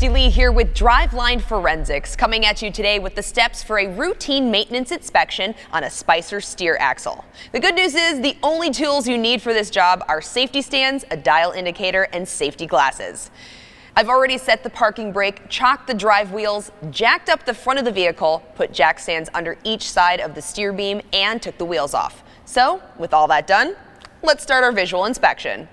Cristy Lee here with Driveline Forensics, coming at you today with the steps for a routine maintenance inspection on a Spicer steer axle. The good news is the only tools you need for this job are safety stands, a dial indicator, and safety glasses. I've already set the parking brake, chalked the drive wheels, jacked up the front of the vehicle, put jack stands under each side of the steer beam, and took the wheels off. So, with all that done, let's start our visual inspection.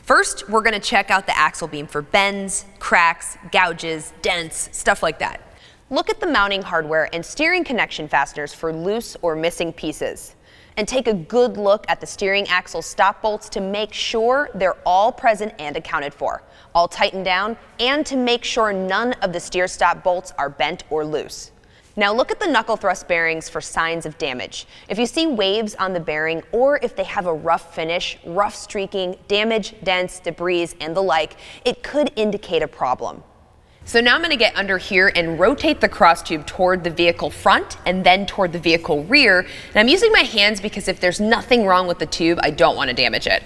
First, we're going to check out the axle beam for bends, cracks, gouges, dents, stuff like that. Look at the mounting hardware and steering connection fasteners for loose or missing pieces. And take a good look at the steering axle stop bolts to make sure they're all present and accounted for, all tightened down, and to make sure none of the steer stop bolts are bent or loose. Now look at the knuckle thrust bearings for signs of damage. If you see waves on the bearing, or if they have a rough finish, rough streaking, damage, dents, debris, and the like, it could indicate a problem. So now I'm going to get under here and rotate the cross tube toward the vehicle front and then toward the vehicle rear. And I'm using my hands because if there's nothing wrong with the tube, I don't want to damage it.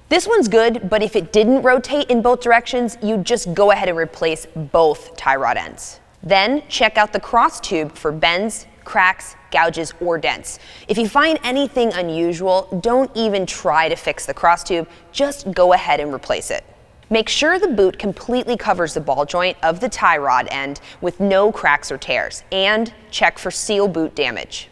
This one's good, but if it didn't rotate in both directions, you just go ahead and replace both tie rod ends. Then check out the cross tube for bends, cracks, gouges, or dents. If you find anything unusual, don't even try to fix the cross tube, just go ahead and replace it. Make sure the boot completely covers the ball joint of the tie rod end with no cracks or tears, and check for seal boot damage.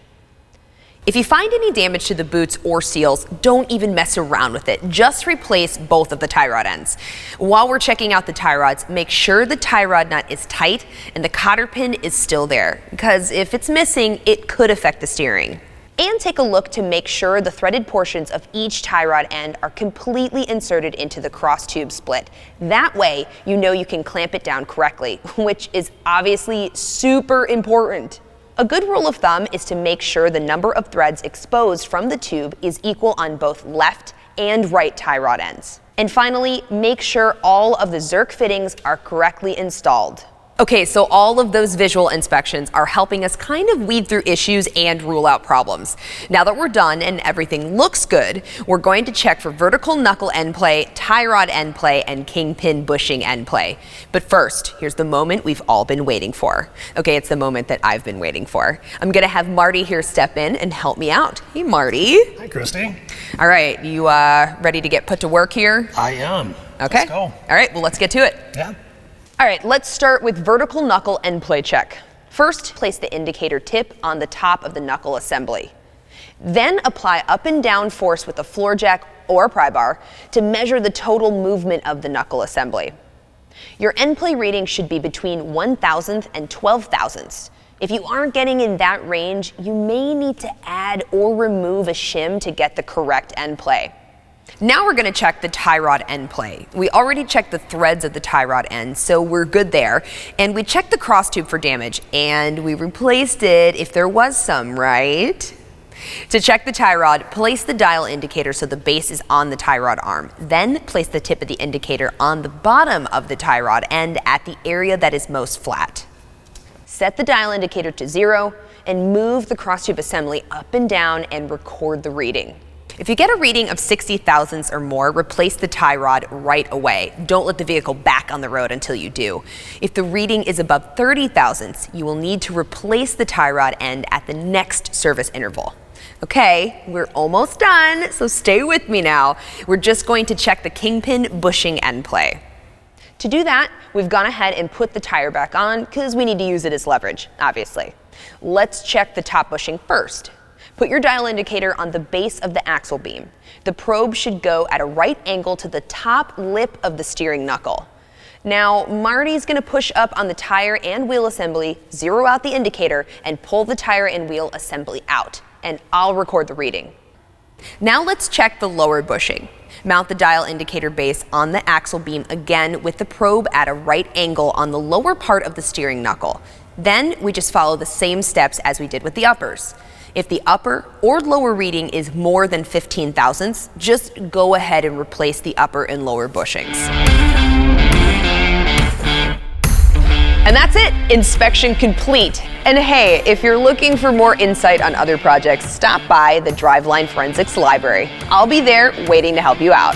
If you find any damage to the boots or seals, don't even mess around with it. Just replace both of the tie rod ends. While we're checking out the tie rods, make sure the tie rod nut is tight and the cotter pin is still there, because if it's missing, it could affect the steering. And take a look to make sure the threaded portions of each tie rod end are completely inserted into the cross tube split. That way, you know you can clamp it down correctly, which is obviously super important. A good rule of thumb is to make sure the number of threads exposed from the tube is equal on both left and right tie rod ends. And finally, make sure all of the Zerk fittings are correctly installed. Okay, so all of those visual inspections are helping us kind of weed through issues and rule out problems. Now that we're done and everything looks good, we're going to check for vertical knuckle end play, tie rod end play, and Kingpin bushing end play. But first, here's the moment we've all been waiting for. Okay, it's the moment that I've been waiting for. I'm gonna have Marty here step in and help me out. Hey, Marty. Hi, Cristy. All right, you ready to get put to work here? I am. Okay. Let's go. All right, well, let's get to it. Yeah. All right, let's start with vertical knuckle end play check. First, place the indicator tip on the top of the knuckle assembly. Then apply up and down force with a floor jack or a pry bar to measure the total movement of the knuckle assembly. Your end play reading should be between 1,000th and 12,000ths. If you aren't getting in that range, you may need to add or remove a shim to get the correct end play. Now we're going to check the tie rod end play. We already checked the threads of the tie rod end, so we're good there. And we checked the cross tube for damage, and we replaced it if there was some, right? To check the tie rod, place the dial indicator so the base is on the tie rod arm. Then place the tip of the indicator on the bottom of the tie rod end at the area that is most flat. Set the dial indicator to 0 and move the cross tube assembly up and down and record the reading. If you get a reading of 60 thousandths or more, replace the tie rod right away. Don't let the vehicle back on the road until you do. If the reading is above 30 thousandths, you will need to replace the tie rod end at the next service interval. Okay, we're almost done, so stay with me now. We're just going to check the Kingpin bushing end play. To do that, we've gone ahead and put the tire back on because we need to use it as leverage, obviously. Let's check the top bushing first. Put your dial indicator on the base of the axle beam. The probe should go at a right angle to the top lip of the steering knuckle. Now, Marty's gonna push up on the tire and wheel assembly, zero out the indicator, and pull the tire and wheel assembly out, and I'll record the reading. Now let's check the lower bushing. Mount the dial indicator base on the axle beam again with the probe at a right angle on the lower part of the steering knuckle. Then we just follow the same steps as we did with the uppers. If the upper or lower reading is more than 15 thousandths, just go ahead and replace the upper and lower bushings. And that's it, inspection complete. And hey, if you're looking for more insight on other projects, stop by the Driveline Forensics Library. I'll be there waiting to help you out.